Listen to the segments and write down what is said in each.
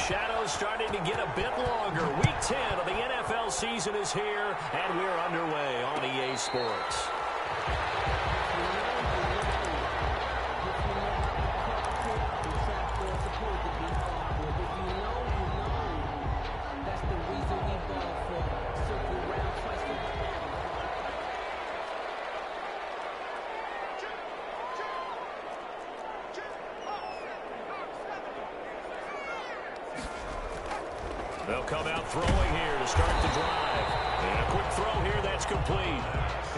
shadows starting to get a bit longer. Week 10 of the NFL season is here, and we're underway on EA Sports. They'll come out throwing here to start the drive. And a quick throw here, that's complete.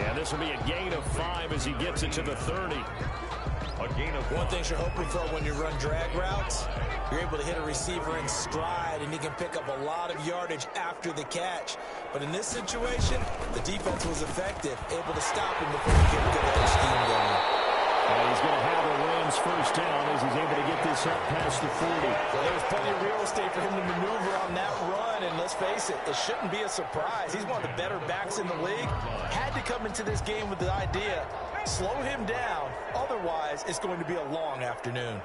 And this will be a gain of 5 as he gets it to the 30. A gain of 1. One thing you're hoping for when you run drag routes, you're able to hit a receiver in stride, and he can pick up a lot of yardage after the catch. But in this situation, the defense was effective, able to stop him before he could get their scheme going. And he's going to have a Rams first down as he's able to get this up past the 40. Well, there's plenty of real estate for him to maneuver on that run, and let's face it shouldn't be a surprise. He's one of the better backs in the league. Had to come into this game with the idea, slow him down, otherwise it's going to be a long afternoon.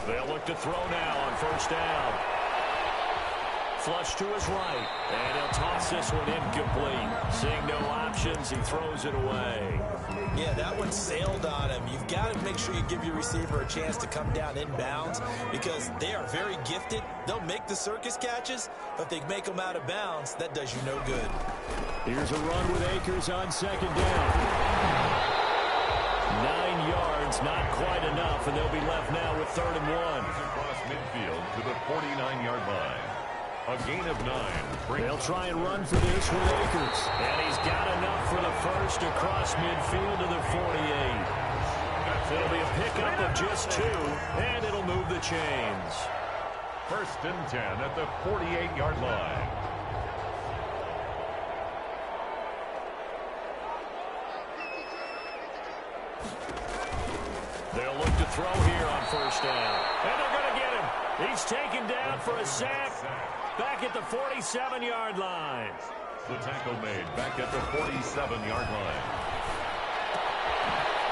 They'll look to throw now on first down. Flush to his right, and he'll toss this one incomplete. Seeing no options, he throws it away. Yeah, that one sailed on him. You've got to make sure you give your receiver a chance to come down inbounds because they are very gifted. They'll make the circus catches, but if they make them out of bounds, that does you no good. Here's a run with Akers on second down. 9 yards, not quite enough, and they'll be left now with 3rd and 1. Across midfield to the 49-yard line. A gain of 9. They'll try and run for this with Akers. And he's got enough for the first across midfield to the 48. It'll be a pickup of just 2, and it'll move the chains. 1st and 10 at the 48-yard line. They'll look to throw here on first down. And they're going to get him. He's taken down for a sack. Back at the 47-yard line. The tackle made back at the 47-yard line.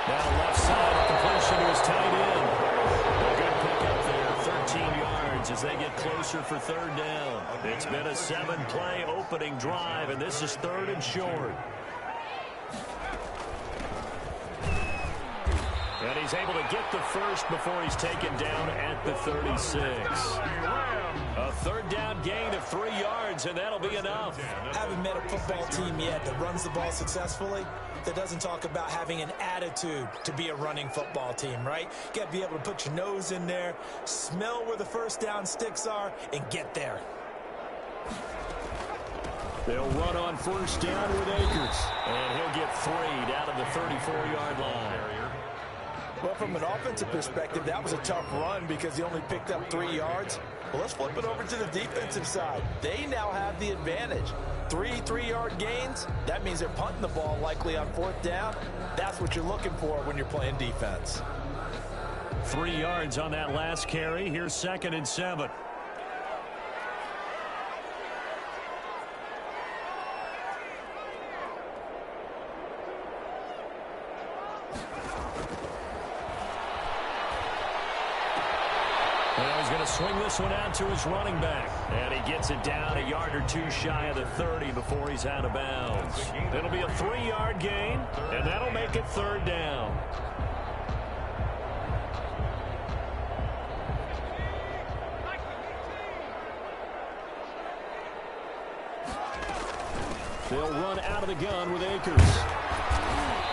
Now left side, completion to his tight end. A good pickup there, 13 yards as they get closer for 3rd down. It's been a 7-play opening drive, and this is 3rd and short. And he's able to get the first before he's taken down at the 36. A 3rd down gain of 3 yards, and that'll be enough. Haven't met a football team yet that runs the ball successfully that doesn't talk about having an attitude to be a running football team, right? You got to be able to put your nose in there, smell where the first down sticks are, and get there. They'll run on first down with Akers, and he'll get 3 down to the 34-yard line. Well, from an offensive perspective, that was a tough run because he only picked up 3 yards. Well, let's flip it over to the defensive side. They now have the advantage. 3 3-yard gains, that means they're punting the ball likely on 4th down. That's what you're looking for when you're playing defense. 3 yards on that last carry. Here's 2nd and 7. Well, he's going to swing this one out to his running back. And he gets it down a yard or 2 shy of the 30 before he's out of bounds. It'll be a 3-yard gain, and that'll make it 3rd down. They'll run out of the gun with Akers.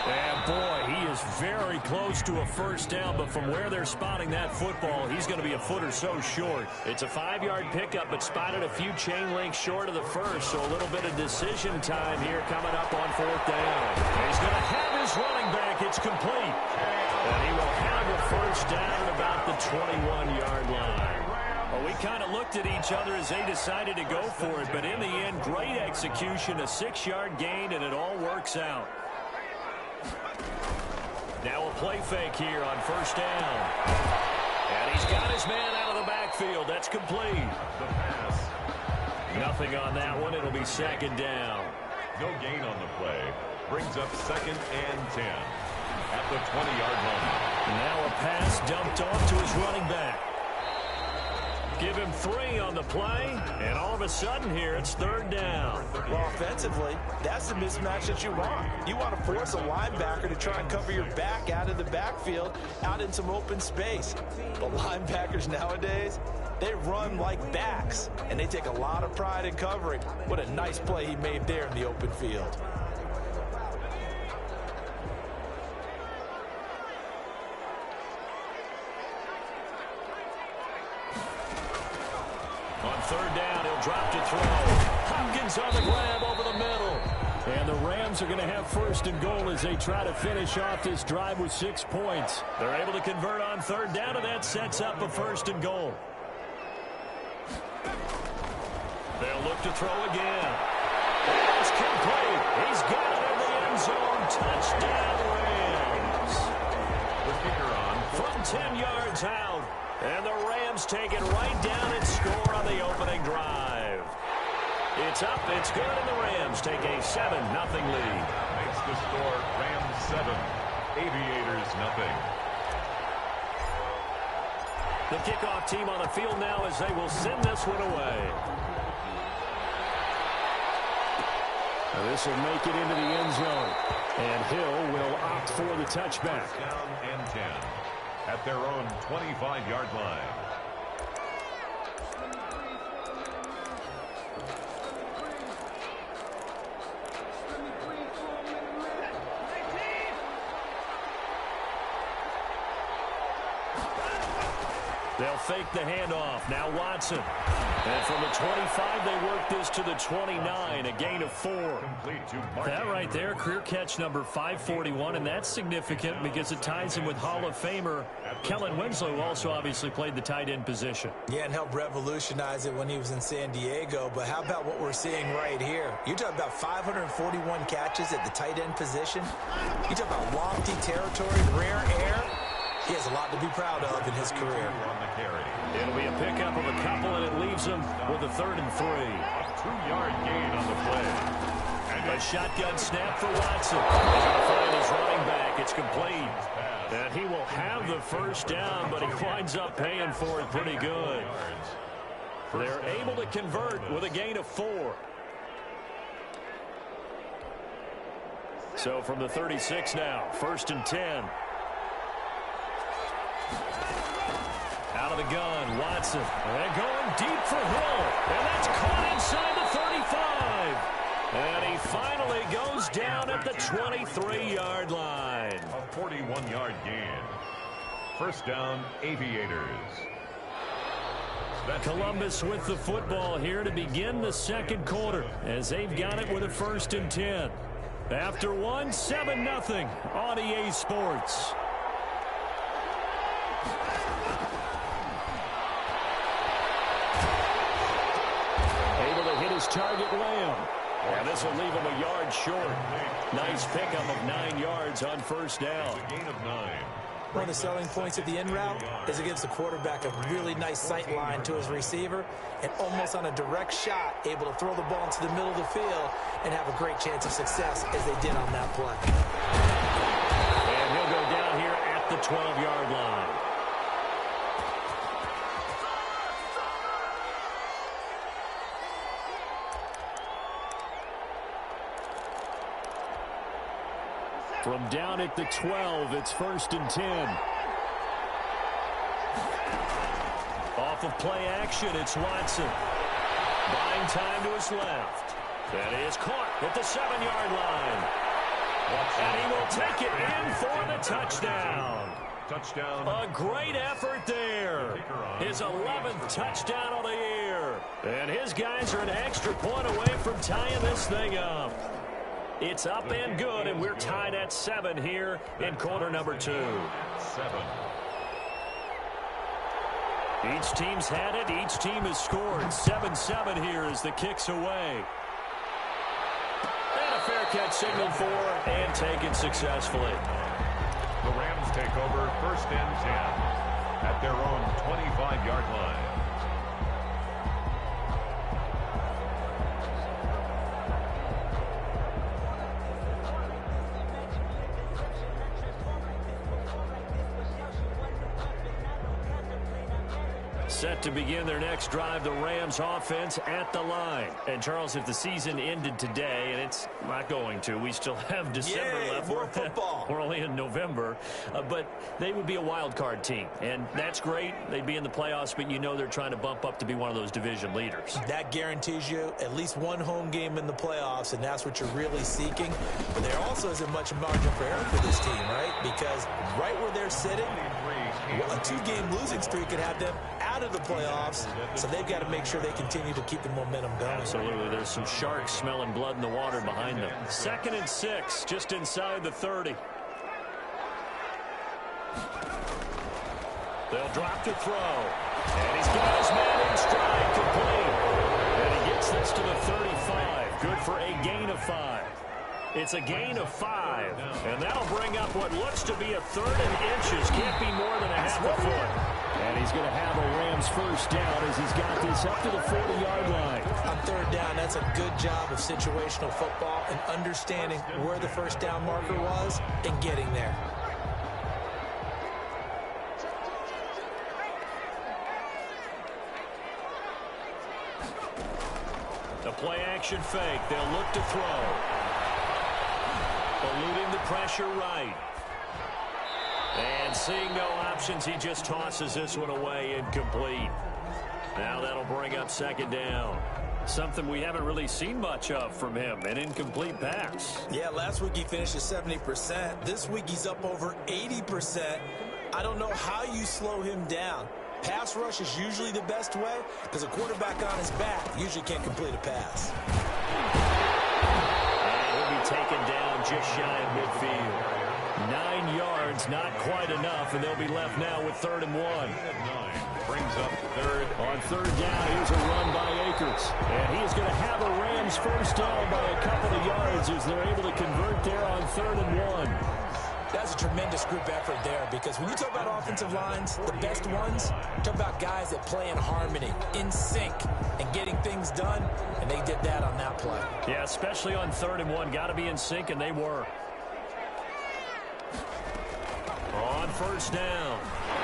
And boy, he is very close to a first down, but from where they're spotting that football, he's going to be a foot or so short. It's a 5-yard pickup, but spotted a few chain links short of the first, so a little bit of decision time here coming up on 4th down. He's going to have his running back. It's complete. And he will have a first down at about the 21-yard line. Well, we kind of looked at each other as they decided to go for it, but in the end, great execution, a 6-yard gain, and it all works out. Now a play fake here on first down. And he's got his man out of the backfield. That's complete. The pass. Nothing on that one. It'll be 2nd down. No gain on the play. brings up 2nd and 10 at the 20-yard line. Now a pass dumped off to his running back. Give him 3 on the play, and all of a sudden here it's 3rd down. Well, offensively, that's the mismatch that you want. You want to force a linebacker to try and cover your back out of the backfield, out in some open space. But linebackers nowadays, they run like backs, and they take a lot of pride in covering. What a nice play he made there in the open field. On 3rd down, he'll drop to throw. Hopkins on the grab over the middle. And the Rams are going to have 1st and goal as they try to finish off this drive with 6 points. They're able to convert on 3rd down, and that sets up a 1st and goal. They'll look to throw again. It's complete. He's got it in the end zone. Touchdown, Rams. The kicker on From 10 yards out. And the Rams take it right down and score on the opening drive. It's up, it's good, and the Rams take a 7-0 lead. makes the score Rams 7, Aviators nothing. The kickoff team on the field now as they will send this one away. Now this will make it into the end zone. And Hill will opt for the touchback. Down and 10 at their own 25-yard line. They'll fake the handoff. Now Watson. And from the 25, they work this to the 29, a gain of 4. That right there, career catch number 541, and that's significant because it ties him with Hall of Famer Kellen Winslow, who also obviously played the tight end position. Yeah, and helped revolutionize it when he was in San Diego. But how about what we're seeing right here? You're talking about 541 catches at the tight end position. You talk about lofty territory, rare air. He has a lot to be proud of in his career. It'll be a pickup of a couple, and it leaves him with a 3rd and 3. A 2-yard gain on the play. And a shotgun snap for Watson. He's going to find his running back. It's complete. And he will have the 1st down, but he winds up paying for it pretty good. They're able to convert with a gain of 4. So from the 36 now, 1st and 10. Out of the gun, Watson. And going deep for Hill. And that's caught inside the 35. And he finally goes down at the 23-yard line. A 41-yard gain. 1st down, Aviators. Columbus with the football here to begin the 2nd quarter as they've got it with a 1st and 10. After one, 7-0 on EA Sports. Target Lamb. And this will leave him a yard short. Nice pickup of 9 yards on 1st down. A gain of 9. One of the selling points of the in route is it gives the quarterback a really nice sight line to his receiver and almost on a direct shot able to throw the ball into the middle of the field and have a great chance of success as they did on that play. And he'll go down here at the 12-yard line. From down at the 12, it's 1st and 10. Off of play action, it's Watson. Buying time to his left. That is caught at the 7-yard line. And he will take it in for the touchdown. Touchdown. A great effort there. His 11th touchdown of the year. And his guys are an extra point away from tying this thing up. It's up and good, and we're tied at 7 here in quarter number 2. 7. Each team's had it. Each team has scored. 7-7 here as the kick's away. And a fair catch signaled for and taken successfully. The Rams take over 1st and 10 at their own 25-yard line. Set to begin their next drive, the Rams offense at the line. And, Charles, if the season ended today, and it's not going to, we still have December left. More football. We're only in November. But they would be a wild card team. And that's great. They'd be in the playoffs, but you know they're trying to bump up to be one of those division leaders. That guarantees you at least one home game in the playoffs, and that's what you're really seeking. But there also isn't much margin for error for this team, right? Because right where they're sitting, a two-game losing streak could have them out of the playoffs, so they've got to make sure they continue to keep the momentum going. Absolutely. There's some sharks smelling blood in the water behind them. 2nd and 6, just inside the 30. They'll drop to throw. And he's got his man in stride, complete. And he gets this to the 35. Good for a gain of 5. It's a gain of 5. And that'll bring up what looks to be a 3rd and inches. Can't be more than a half a foot. And he's going to have a Rams first down as he's got this up to the 40-yard line. On 3rd down, that's a good job of situational football and understanding where the first down marker was and getting there. The play-action fake. They'll look to throw. Eluding the pressure right. And seeing no options, he just tosses this one away, incomplete. Now that'll bring up 2nd down. Something we haven't really seen much of from him, an incomplete pass. Yeah, last week he finished at 70%. This week he's up over 80%. I don't know how you slow him down. Pass rush is usually the best way because a quarterback on his back usually can't complete a pass. And he'll be taken down just shy of midfield. 9 yards, not quite enough, and they'll be left now with 3rd and 1. Brings up 3rd. On 3rd down, here's a run by Akers. And he is going to have a Rams first down by a couple of yards as they're able to convert there on 3rd and 1. That's a tremendous group effort there because when you talk about offensive lines, the best ones, talk about guys that play in harmony, in sync, and getting things done, and they did that on that play. Yeah, especially on 3rd and 1. Got to be in sync, and they were. On 1st down,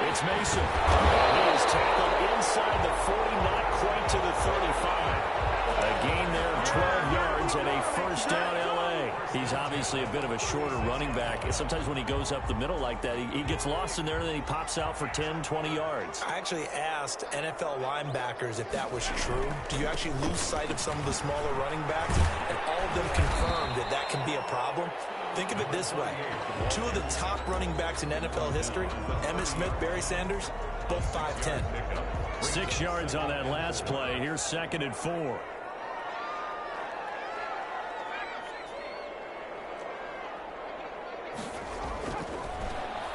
it's Mason. He is tackled inside the 40, not quite to the 35. A gain there of 12 yards and a first down L.A. He's obviously a bit of a shorter running back. And sometimes when he goes up the middle like that, he gets lost in there and then he pops out for 10, 20 yards. I actually asked NFL linebackers if that was true. Do you actually lose sight of some of the smaller running backs? And all of them confirmed that that can be a problem. Think of it this way. 2 of the top running backs in NFL history, Emmitt Smith, Barry Sanders, both 5'10". 6 yards on that last play. Here's 2nd and 4.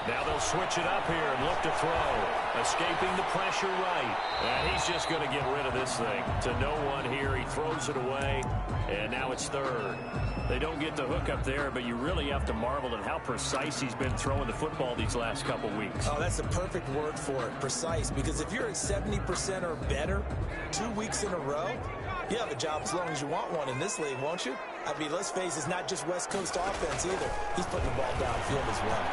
Now they'll switch it up here and look to throw. Escaping the pressure right. And he's just going to get rid of this thing. To no one here. He throws it away. And now it's 3rd. They don't get the hook up there, but you really have to marvel at how precise he's been throwing the football these last couple weeks. Oh, that's the perfect word for it, precise. Because if you're at 70% or better 2 weeks in a row, you have a job as long as you want one in this league, won't you? I mean, let's face it, it's not just West Coast offense either. He's putting the ball downfield as well.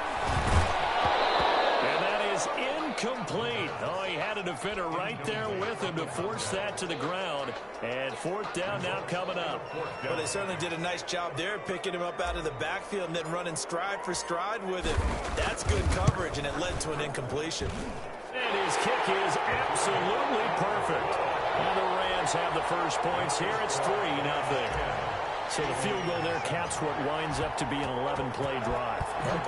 And that is incomplete. Oh, he had a defender right there with him to force that to the ground. And 4th down now coming up. Well, they certainly did a nice job there, picking him up out of the backfield and then running stride for stride with him. That's good coverage, and it led to an incompletion. And his kick is absolutely perfect. And the Rams have the first points here. It's 3-0. So the field goal there caps what winds up to be an 11-play drive.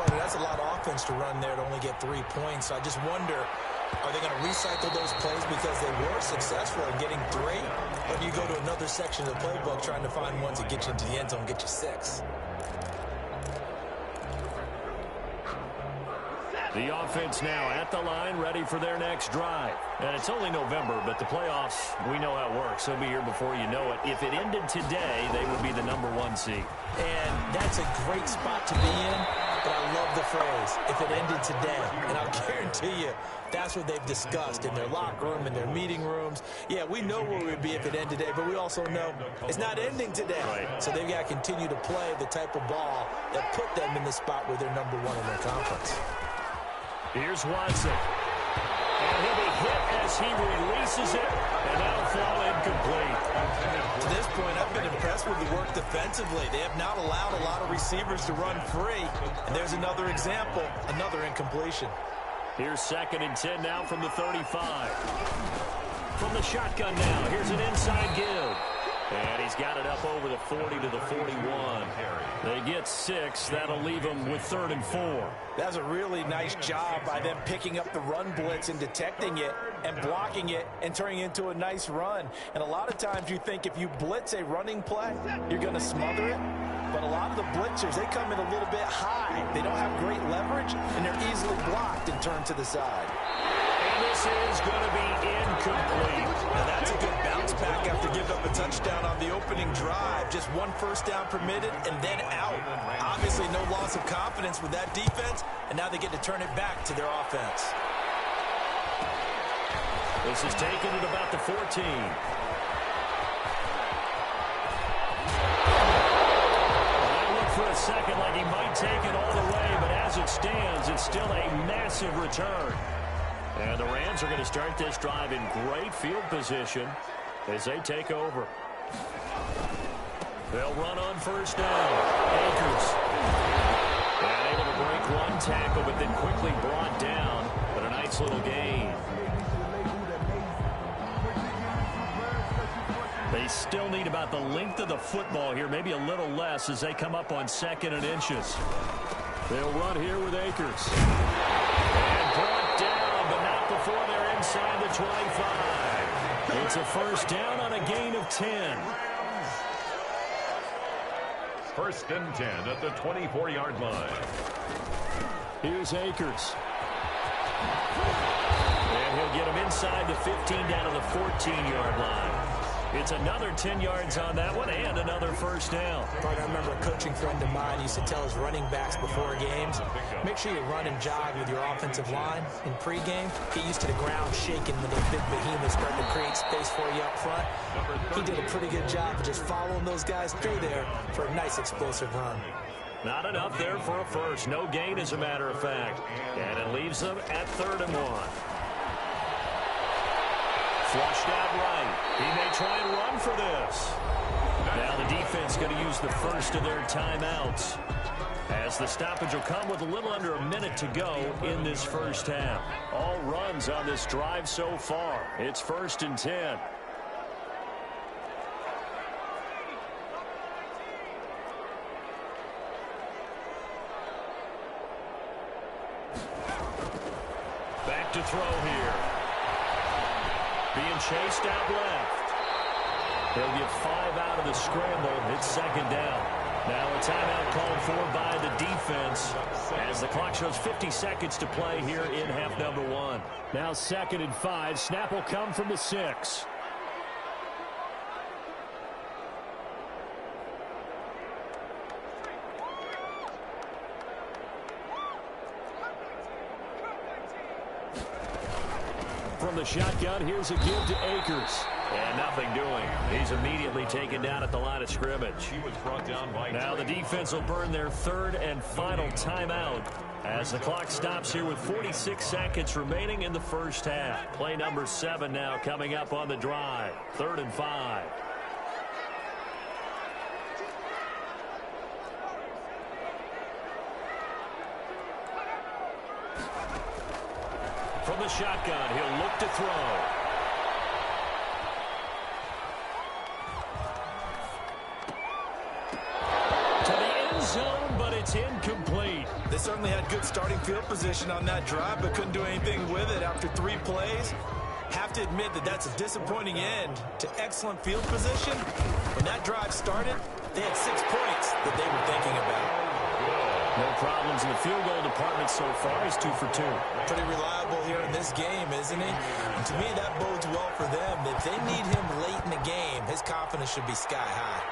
That's a lot of offense to run there to only get 3 points. So I just wonder, are they going to recycle those plays because they were successful in getting 3? Or do you go to another section of the playbook trying to find ones that get you into the end zone and get you 6? The offense now at the line, ready for their next drive. And it's only November, but the playoffs, we know how it works. They'll be here before you know it. If it ended today, they would be the #1 seed. And that's a great spot to be in, but I love the phrase, if it ended today. And I'll guarantee you, that's what they've discussed in their locker room, in their meeting rooms. Yeah, we know where we'd be if it ended today, but we also know it's not ending today. Right. So they've got to continue to play the type of ball that put them in the spot where they're #1 in their conference. Here's Watson. And he'll be hit as he releases it, and that'll fall incomplete. To this point, I've been impressed with the work defensively. They have not allowed a lot of receivers to run free. And there's another example, another incompletion. Here's 2nd and 10 now from the 35. From the shotgun now, here's an inside give. And he's got it up over the 40 to the 41. They get 6. That'll leave them with 3rd and 4. That's a really nice job by them picking up the run blitz and detecting it and blocking it and turning it into a nice run. And a lot of times you think if you blitz a running play, you're going to smother it. But a lot of the blitzers, they come in a little bit high. They don't have great leverage, and they're easily blocked and turned to the side. And this is going to be incomplete. Now that's a good bounce back after giving up a touchdown on the opening drive. Just 1 first down permitted and then out. Obviously no loss of confidence with that defense, and now they get to turn it back to their offense. This is taken at about the 14. For a second like he might take it all the way, but as it stands, it's still a massive return. And the Rams are going to start this drive in great field position as they take over. They'll run on first down. Akers. And able to break 1 tackle, but then quickly brought down. But a nice little gain. They still need about the length of the football here, maybe a little less as they come up on 2nd and inches. They'll run here with Akers. And brought down, but not before they're inside the 25. It's a first down on a gain of 10. 1st and 10 at the 24-yard line. Here's Akers. And he'll get him inside the 15 down to the 14-yard line. It's another 10 yards on that one and another first down. I remember a coaching friend of mine used to tell his running backs before games, make sure you run and jog with your offensive line in pregame. Get used to the ground shaking when those big behemoths start to create space for you up front. He did a pretty good job of just following those guys through there for a nice explosive run. Not enough there for a first. No gain, as a matter of fact. And it leaves them at 3rd and 1. Flushed out right. He may try and run for this. Now the defense going to use the first of their timeouts, as the stoppage will come with a little under a minute to go in this first half. All runs on this drive so far. It's 1st and 10. Back to throw here. Being chased out left. They'll get 5 out of the scramble. It's 2nd down. Now a timeout called for by the defense as the clock shows 50 seconds to play here in half number 1. Now 2nd and 5. Snap will come from the 6. From the shotgun, here's a give to Akers. And nothing doing. He's immediately taken down at the line of scrimmage. He was brought down by now the defense will burn their 3rd and final timeout as the clock stops here with 46 seconds remaining in the first half. Play number 7 now coming up on the drive. 3rd and 5. From the shotgun, he'll look to throw. To the end zone, but it's incomplete. They certainly had good starting field position on that drive, but couldn't do anything with it after 3 plays. Have to admit that that's a disappointing end to excellent field position. When that drive started, they had 6 points that they were thinking about. No problems in the field goal department so far. He's 2 for 2. Pretty reliable here in this game, isn't he? And to me, that bodes well for them. If they need him late in the game, his confidence should be sky high.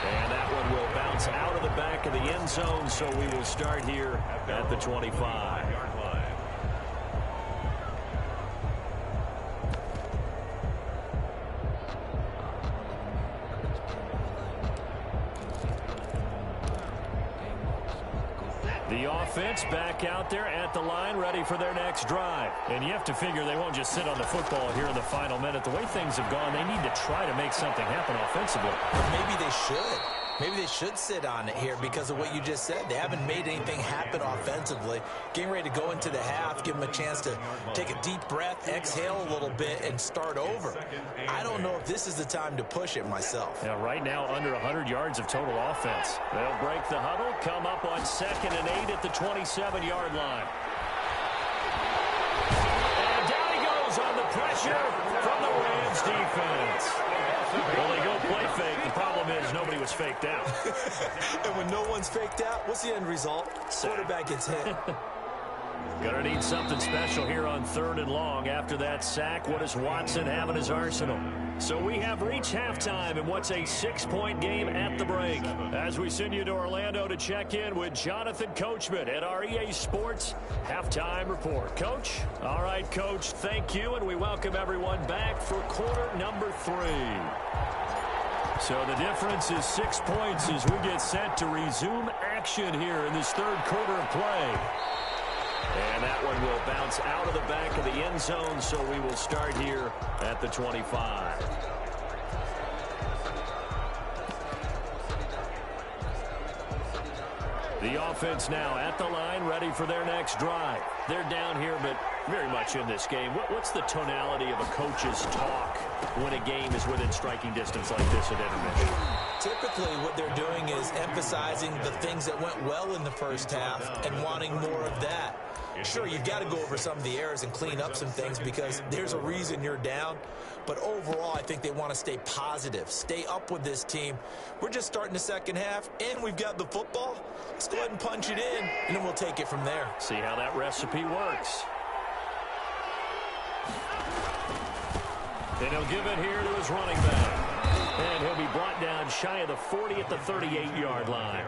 And that one will bounce out of the back of the end zone, so we will start here at the 25. The offense back out there at the line, ready for their next drive. And you have to figure they won't just sit on the football here in the final minute. The way things have gone, they need to try to make something happen offensively. Or maybe they should. Maybe they should sit on it here because of what you just said. They haven't made anything happen offensively. Getting ready to go into the half, give them a chance to take a deep breath, exhale a little bit, and start over. I don't know if this is the time to push it myself. Yeah, right now, under 100 yards of total offense. They'll break the huddle, come up on 2nd and 8 at the 27-yard line. And down he goes on the pressure from the Rams defense. Well, they go play fake. The problem is nobody was faked out. And when no one's faked out, what's the end result? Quarterback gets hit. Gonna need something special here on 3rd and long. After that sack, what does Watson have in his arsenal? So we have reached halftime in what's a 6-point game at the break. As we send you to Orlando to check in with Jonathan Coachman at our EA Sports Halftime Report. Coach? All right, Coach, thank you, and we welcome everyone back for quarter number 3. So the difference is 6 points as we get set to resume action here in this 3rd quarter of play. And that one will bounce out of the back of the end zone, so we will start here at the 25. The offense now at the line, ready for their next drive. They're down here, but very much in this game. What's the tonality of a coach's talk when a game is within striking distance like this at intermission? Typically, what they're doing is emphasizing the things that went well in the first half and wanting more of that. Sure, you've got to go over some of the errors and clean up some things because there's a reason you're down. But overall, I think they want to stay positive, stay up with this team. We're just starting the second half, and we've got the football. Let's go ahead and punch it in, and then we'll take it from there. See how that recipe works. And he'll give it here to his running back. And he'll be brought down shy of the 40 at the 38-yard line.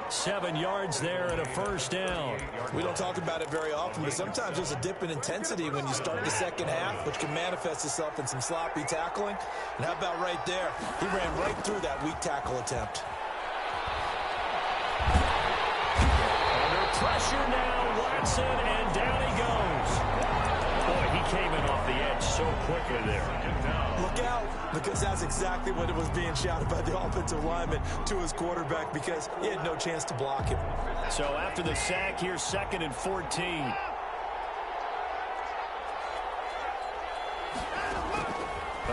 7 yards there and a first down. We don't talk about it very often, but sometimes there's a dip in intensity when you start the second half, which can manifest itself in some sloppy tackling. And how about right there? He ran right through that weak tackle attempt. Under pressure now, Watson, and down he goes. Boy, he came in off the edge so quickly there. Look out, because that's exactly what it was being shouted by the offensive lineman to his quarterback because he had no chance to block him. So after the sack, here's 2nd and 14.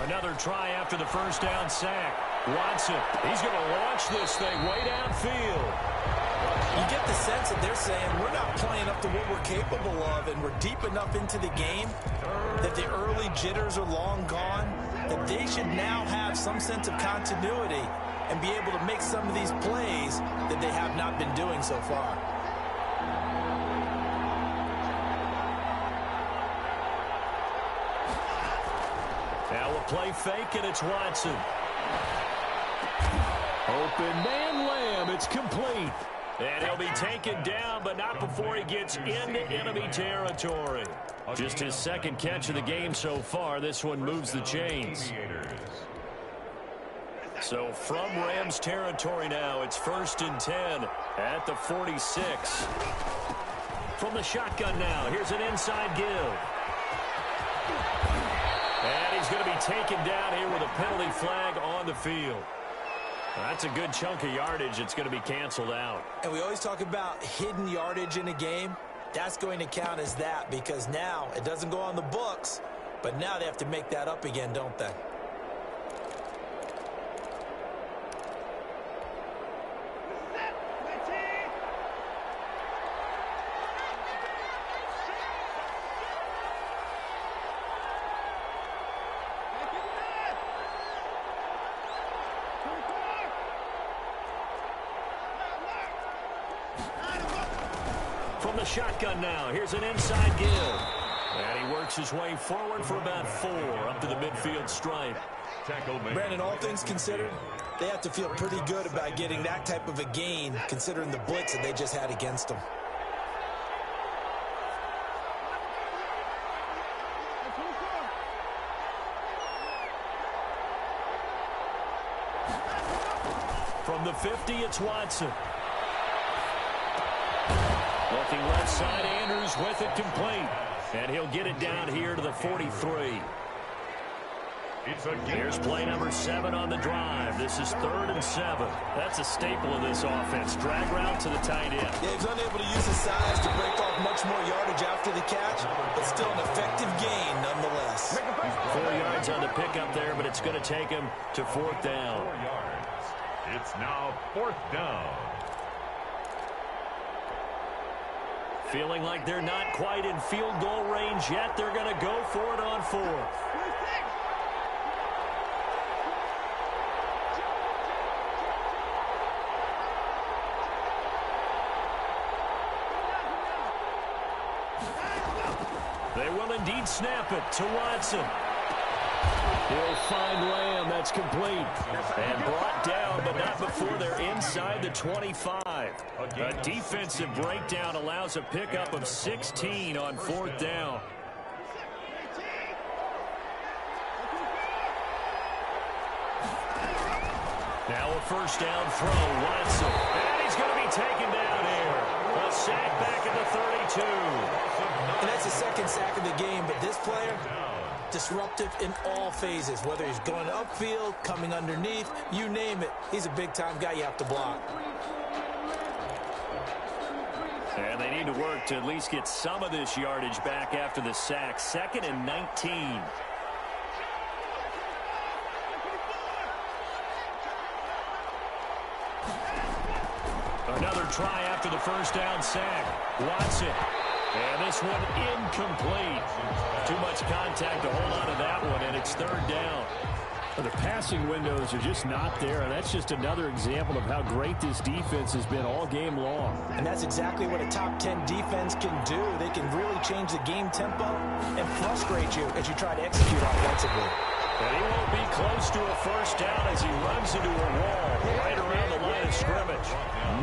Another try after the first down sack. Watson, he's going to launch this thing way downfield. You get the sense that they're saying we're not playing up to what we're capable of, and we're deep enough into the game that the early jitters are long gone, that they should now have some sense of continuity and be able to make some of these plays that they have not been doing so far. Now we'll play fake, and it's Watson. Open man Lamb, it's complete. And he'll be taken down, but not before he gets into enemy territory. Just his 2nd catch of the game so far. This one moves the chains. So from Rams territory now, it's 1st and 10 at the 46. From the shotgun now, here's an inside give. And he's going to be taken down here with a penalty flag on the field. That's a good chunk of yardage. It's going to be canceled out. And we always talk about hidden yardage in a game. That's going to count as that because now it doesn't go on the books, but now they have to make that up again, don't they? From the shotgun now, here's an inside give. And he works his way forward for about 4 up to the midfield stripe. Brandon, all things considered, they have to feel pretty good about getting that type of a gain considering the blitz that they just had against them. From the 50, it's Watson. Looking left side, Andrews with it complete. And he'll get it down here to the 43. Here's play number 7 on the drive. This is 3rd and 7. That's a staple of this offense. Drag route to the tight end. Yeah, he's unable to use his size to break off much more yardage after the catch, but still an effective gain nonetheless. 4 yards on the pickup there, but it's going to take him to 4th down. 4 yards. It's now 4th down. Feeling like they're not quite in field goal range yet. They're going to go for it on 4th. They will indeed snap it to Watson. He'll find Lamb. That's complete. And brought down, but not before they're inside the 25. A defensive breakdown allows a pickup of 16 on 4th down. Now a first down throw. Watson. And he's going to be taken down here. A sack back at the 32. And that's the second sack of the game, but this player, disruptive in all phases, whether he's going upfield, coming underneath, you name it. He's a big-time guy you have to block. And they need to work to at least get some of this yardage back after the sack. 2nd and 19. Another try after the first down sack. Watson. And this one incomplete. Too much contact to hold on to that one, and it's 3rd down. Well, the passing windows are just not there, and that's just another example of how great this defense has been all game long. And that's exactly what a top 10 defense can do. They can really change the game tempo and frustrate you as you try to execute offensively. And he won't be close to a first down as he runs into a wall right around the line of scrimmage.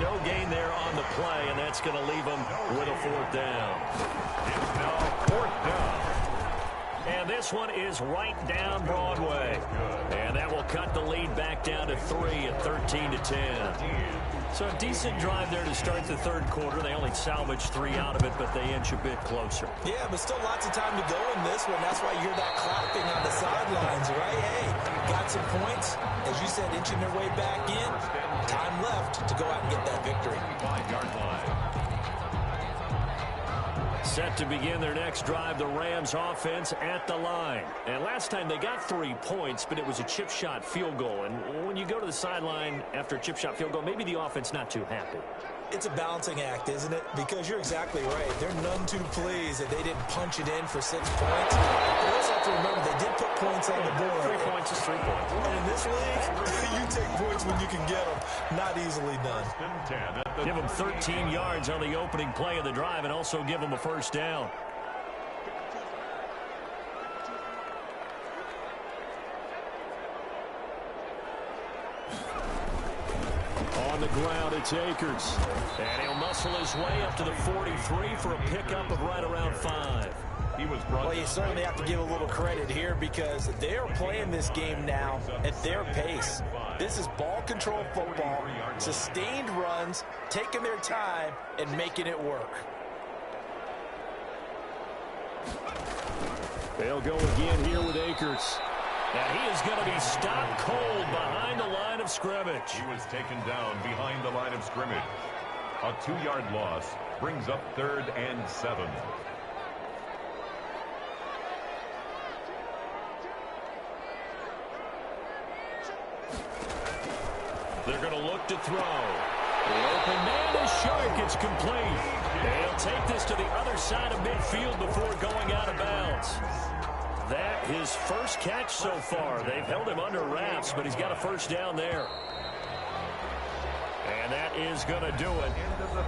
No gain there on the play, and that's going to leave him with a 4th down. It's now 4th down. And this one is right down Broadway. And that will cut the lead back down to 3 at 13-10. So a decent drive there to start the 3rd quarter. They only salvaged 3 out of it, but they inch a bit closer. Yeah, but still lots of time to go in this one. That's why you hear that clapping on the sidelines, right? Hey, got some points. As you said, inching their way back in. Time left to go out and get that victory. 5-yard line. Set to begin their next drive, the Rams offense at the line. And last time they got 3 points, but it was a chip shot field goal. And when you go to the sideline after a chip shot field goal, maybe the offense not too happy. It's a balancing act, isn't it? Because you're exactly right. They're none too pleased that they didn't punch it in for 6 points. But also have to remember they did put points on the board. 3 points is 3 points. And in this league, you take points when you can get them. Not easily done. Give them 13 yards on the opening play of the drive and also give them a first down. On the ground, it's Akers. And he'll muscle his way up to the 43 for a pickup of right around 5. He was brought. Well, you certainly have to give a little credit here because they're playing this game now at their pace. This is ball control football, sustained runs, taking their time, and making it work. They'll go again here with Akers. And he is going to be stopped cold behind the line of scrimmage. He was taken down behind the line of scrimmage. A 2-yard loss brings up 3rd and 7. They're going to look to throw. The open man is Shark. It's complete. They'll take this to the other side of midfield before going out of bounds. That his first catch so far. They've held him under wraps, but he's got a first down there. And that is going to do it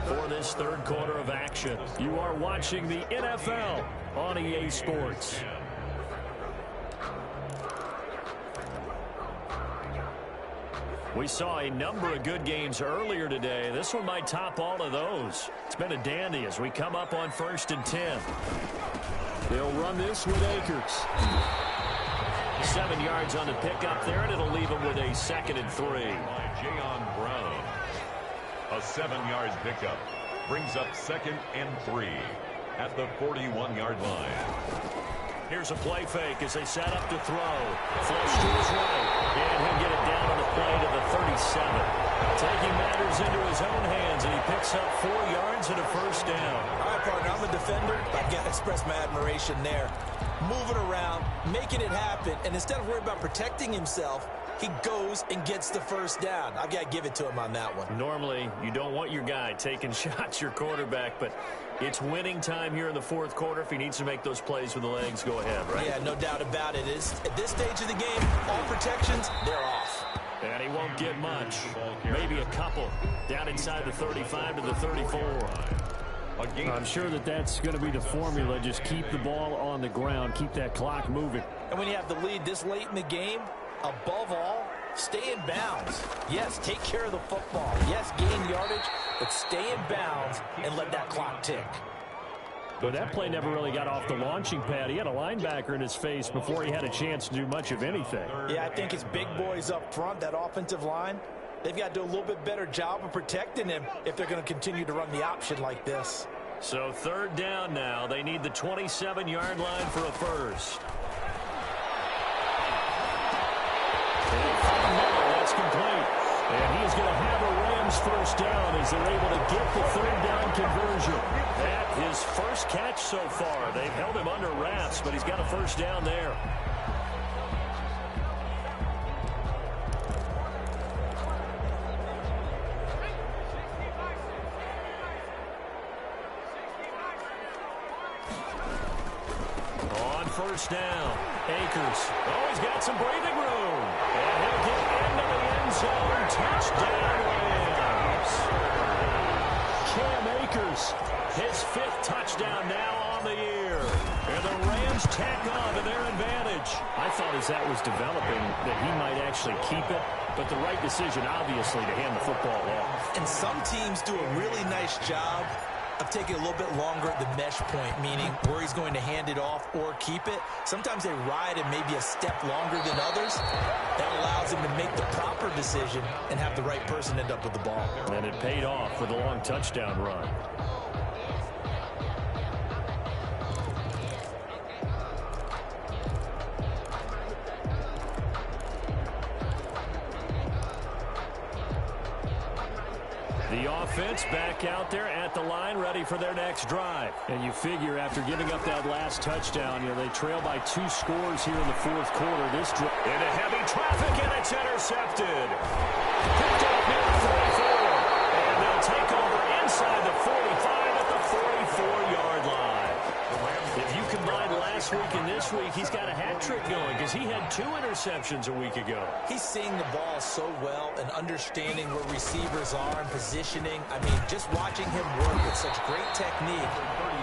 for this 3rd quarter of action. You are watching the NFL on EA Sports. We saw a number of good games earlier today. This one might top all of those. It's been a dandy as we come up on 1st and 10. They'll run this with Akers. 7 yards on the pickup there, and it'll leave him with a 2nd and 3. Jayon Brown. A 7-yard pickup. Brings up 2nd and 3 at the 41-yard line. Here's a play fake as they set up to throw. Flush to his right. And he'll get it down on the play to the 37. Taking matters into his own hands, and he picks up 4 yards and a first down. All right, partner, I'm a defender. I got to express my admiration there. Moving around, making it happen, and instead of worrying about protecting himself, he goes and gets the first down. I've got to give it to him on that one. Normally, you don't want your guy taking shots, your quarterback, but it's winning time here in the fourth quarter. If he needs to make those plays with the legs, go ahead, right? Yeah, no doubt about it. At this stage of the game, all protections, they're off. And he won't get much. Maybe a couple. Down inside the 35 to the 34. I'm sure that's going to be the formula. Just keep the ball on the ground. Keep that clock moving. And when you have the lead this late in the game, above all, stay in bounds. Yes, take care of the football. Yes, gain yardage, but stay in bounds and let that clock tick. But that play never really got off the launching pad. He had a linebacker in his face before he had a chance to do much of anything. Yeah, I think it's big boys up front, that offensive line. They've got to do a little bit better job of protecting him if they're going to continue to run the option like this. So 3rd down now. They need the 27-yard line for a first. That's complete. And he's going to have a Rams first down as they're able to get the 3rd down conversion. That his first catch so far. They've held him under wraps, but he's got a first down there. On first down, Akers. Oh, he's got some breathing room. And he'll get into the end zone. Touchdown, Rams. Cam Akers, his 5th touchdown now on the year. And the Rams tack on to their advantage. I thought as that was developing that he might actually keep it, but the right decision, obviously, to hand the football off. And some teams do a really nice job of taking a little bit longer at the mesh point, meaning where he's going to hand it off or keep it. Sometimes they ride it maybe a step longer than others. That allows him to make the proper decision and have the right person end up with the ball. And it paid off with a long touchdown run. The offense back out there at the line, ready for their next drive. And you figure after giving up that last touchdown, they trail by 2 scores here in the fourth quarter. This drive into heavy traffic, and it's intercepted. Picked up near the 44. And they'll take over inside the 45 at the 44-yard line. If you combine last week and this week, he's got a hat trick going because he had 2 interceptions a week ago. He's seeing the ball so well and understanding where receivers are and positioning. I mean, just watching him work with such great technique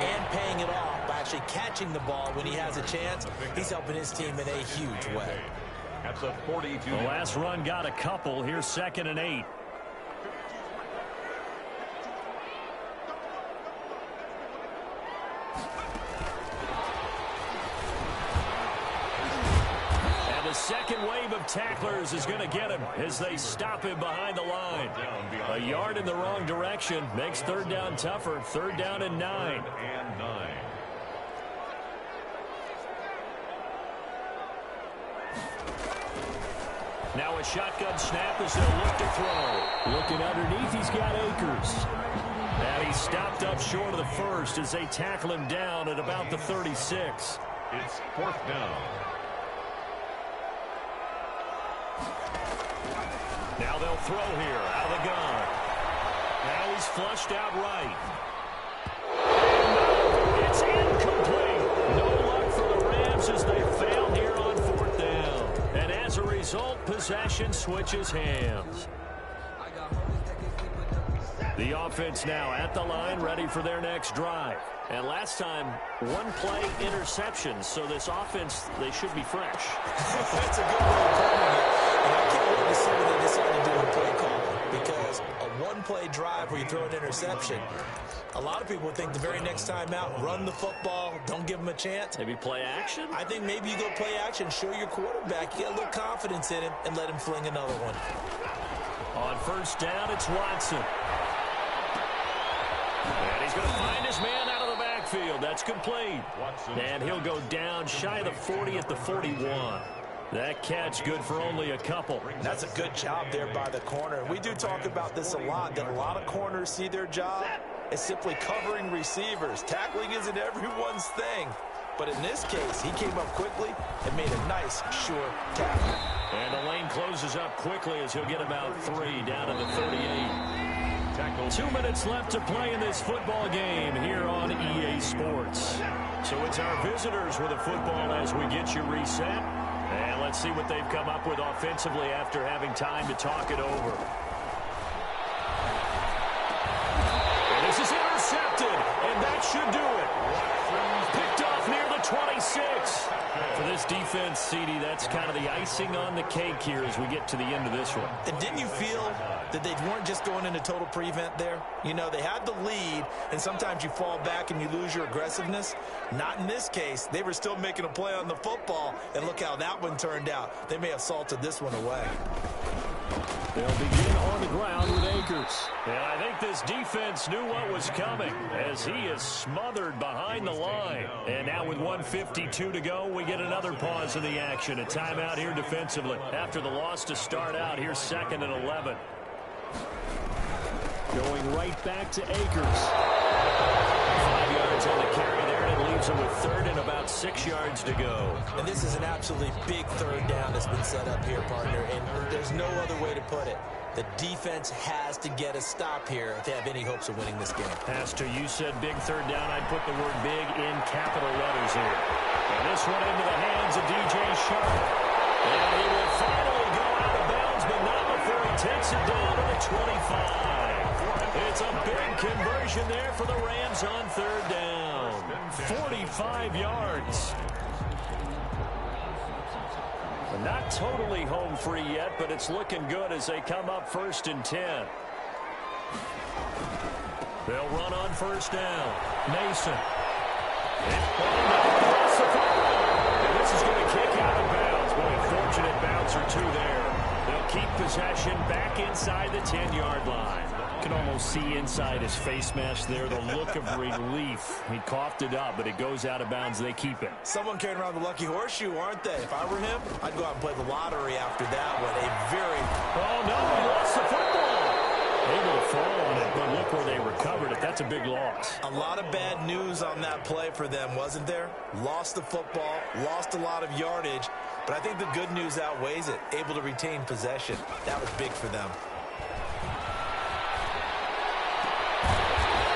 and paying it off by actually catching the ball when he has a chance, he's helping his team in a huge way. At the 42. The last run got a couple. Here's 2nd and 8. The second wave of tacklers is going to get him as they stop him behind the line. A yard in the wrong direction makes 3rd down tougher. 3rd down and 9. Now a shotgun snap as they'll look to throw. Looking underneath, he's got Akers. And he's stopped up short of the first as they tackle him down at about the 36. It's 4th down. Now they'll throw here out of the gun. Now he's flushed out right. And it's incomplete. No luck for the Rams as they failed here on 4th down. And as a result, possession switches hands. The offense now at the line, ready for their next drive. And last time, 1 play interception. So this offense, they should be fresh. That's a good way of putting it. And I can't wait to see what they decide to do in play calling, because a 1-play drive where you throw an interception, a lot of people think the very next time out, run the football, don't give them a chance. Maybe play action? I think maybe you go play action, show your quarterback, you get a little confidence in him, and let him fling another one. On 1st down, it's Watson. He's going to find his man out of the backfield. That's complete. And he'll go down shy of the 40 at the 41. That catch good for only a couple. That's a good job there by the corner. We do talk about this a lot, that a lot of corners see their job as simply covering receivers. Tackling isn't everyone's thing. But in this case, he came up quickly and made a nice, sure tackle. And the lane closes up quickly as he'll get about 3 down to the 38. 2 minutes left to play in this football game here on EA Sports. So it's our visitors with the football as we get you reset. And let's see what they've come up with offensively after having time to talk it over. And this is intercepted, and that should do it. Picked off near the 26. For this defense, CD, that's kind of the icing on the cake here as we get to the end of this one. And didn't you feel that they weren't just going into total prevent there? You know, they had the lead, and sometimes you fall back and you lose your aggressiveness. Not in this case. They were still making a play on the football, and look how that one turned out. They may have salted this one away. They'll begin on the ground with Akers. And I think this defense knew what was coming as he is smothered behind the line. And now with 1:52 to go, we get another pause in the action. A timeout here defensively. After the loss to start out, here's 2nd and 11. Going right back to Akers. 5 yards on the carry there, and it leaves him with 3rd and about 6 yards to go. And this is an absolutely big 3rd down that's been set up here, partner, and there's no other way to put it. The defense has to get a stop here if they have any hopes of winning this game. Pastor, you said big 3rd down. I'd put the word big in capital letters here. And this one into the hands of DJ Sharp. And he will finally go out of bounds, but not before he takes it down to the 25. It's a big conversion there for the Rams on 3rd down. 45 yards. Not totally home free yet, but it's looking good as they come up 1st and 10. They'll run on 1st down. Mason. And this is going to kick out of bounds. Boy, fortunate bounce or 2 there. They'll keep possession back inside the 10-yard line. You can almost see inside his face mask there the look of relief. He coughed it up, but it goes out of bounds. They keep it. Someone carrying around the lucky horseshoe, aren't they? If I were him, I'd go out and play the lottery after that one. Oh, no, he lost the football. Able to fall on it, but look where they recovered it. That's a big loss. A lot of bad news on that play for them, wasn't there? Lost the football, lost a lot of yardage, but I think the good news outweighs it. Able to retain possession. That was big for them.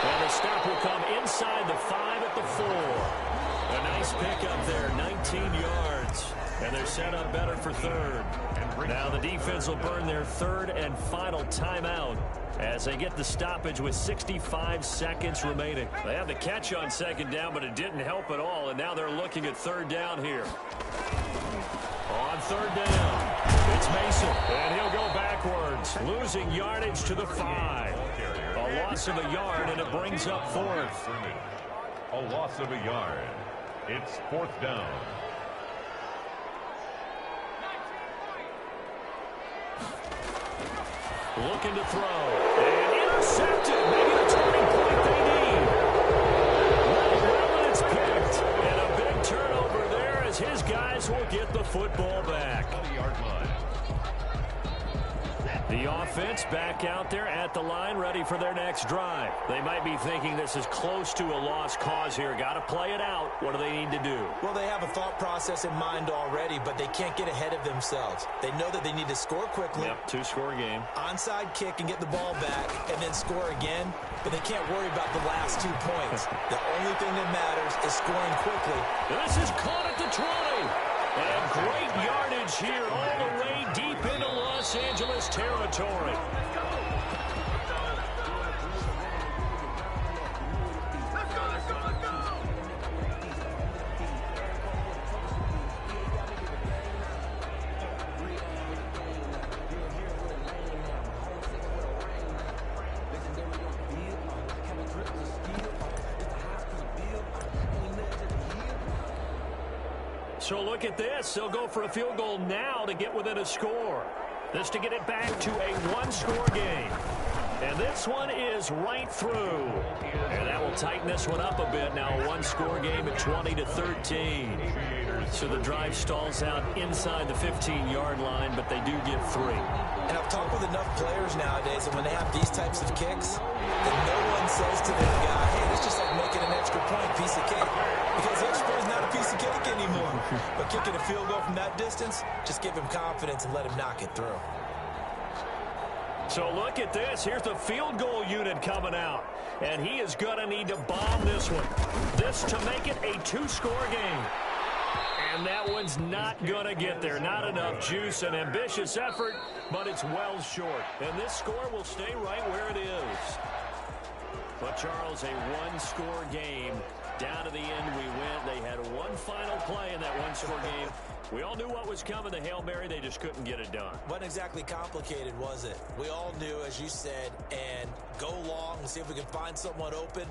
And the stop will come inside the 5 at the 4. A nice pickup there, 19 yards. And they're set up better for 3rd. Now the defense will burn their 3rd and final timeout as they get the stoppage with 65 seconds remaining. They have the catch on 2nd down, but it didn't help at all. And now they're looking at 3rd down here. On 3rd down, it's Mason. And he'll go backwards, losing yardage to the 5. A loss of a yard, and it brings up 4th. A loss of a yard. It's 4th down. Looking to throw. And intercepted. Maybe the turning point they need. Well, when it's picked. And a big turnover there as his guys will get the football back. 20-yard line. The offense back out there at the line, ready for their next drive. They might be thinking this is close to a lost cause here. Got to play it out. What do they need to do? Well, they have a thought process in mind already, but they can't get ahead of themselves. They know that they need to score quickly. Yep, 2-score game. Onside kick and get the ball back and then score again, but they can't worry about the last 2 points. The only thing that matters is scoring quickly. This is caught at the 20. And great yardage here all the way deep into Los Angeles territory. So look at this. They'll go for a field goal now to get within a score. This to get it back to a 1-score game. And this one is right through. And that will tighten this one up a bit. Now a one-score game at 20-13. So the drive stalls out inside the 15-yard line, but they do get 3. And I've talked with enough players nowadays that when they have these types of kicks, that no one says to their guy, hey, it's just like making an extra point, piece of cake. Because the extra point is not a piece of cake anymore. But kicking a field goal from that distance, just give him confidence and let him knock it through. So look at this. Here's the field goal unit coming out. And he is going to need to bomb this one. This to make it a 2-score game. And that one's not going to get there. Not enough juice. An ambitious effort, but it's well short. And this score will stay right where it is. But, Charles, a one-score game. Down to the end we went. They had one final play in that one-score game. We all knew what was coming, the Hail Mary. They just couldn't get it done. Wasn't exactly complicated, was it? We all knew, as you said, and go long and see if we can find someone open.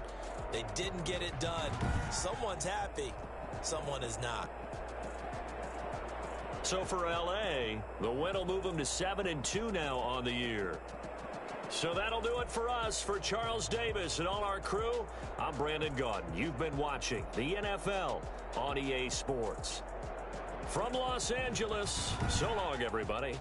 They didn't get it done. Someone's happy. Someone is not. So for L.A., the win will move them to 7-2 now on the year. So that'll do it for us. For Charles Davis and all our crew, I'm Brandon Gaudin. You've been watching the NFL on EA Sports. From Los Angeles, so long, everybody.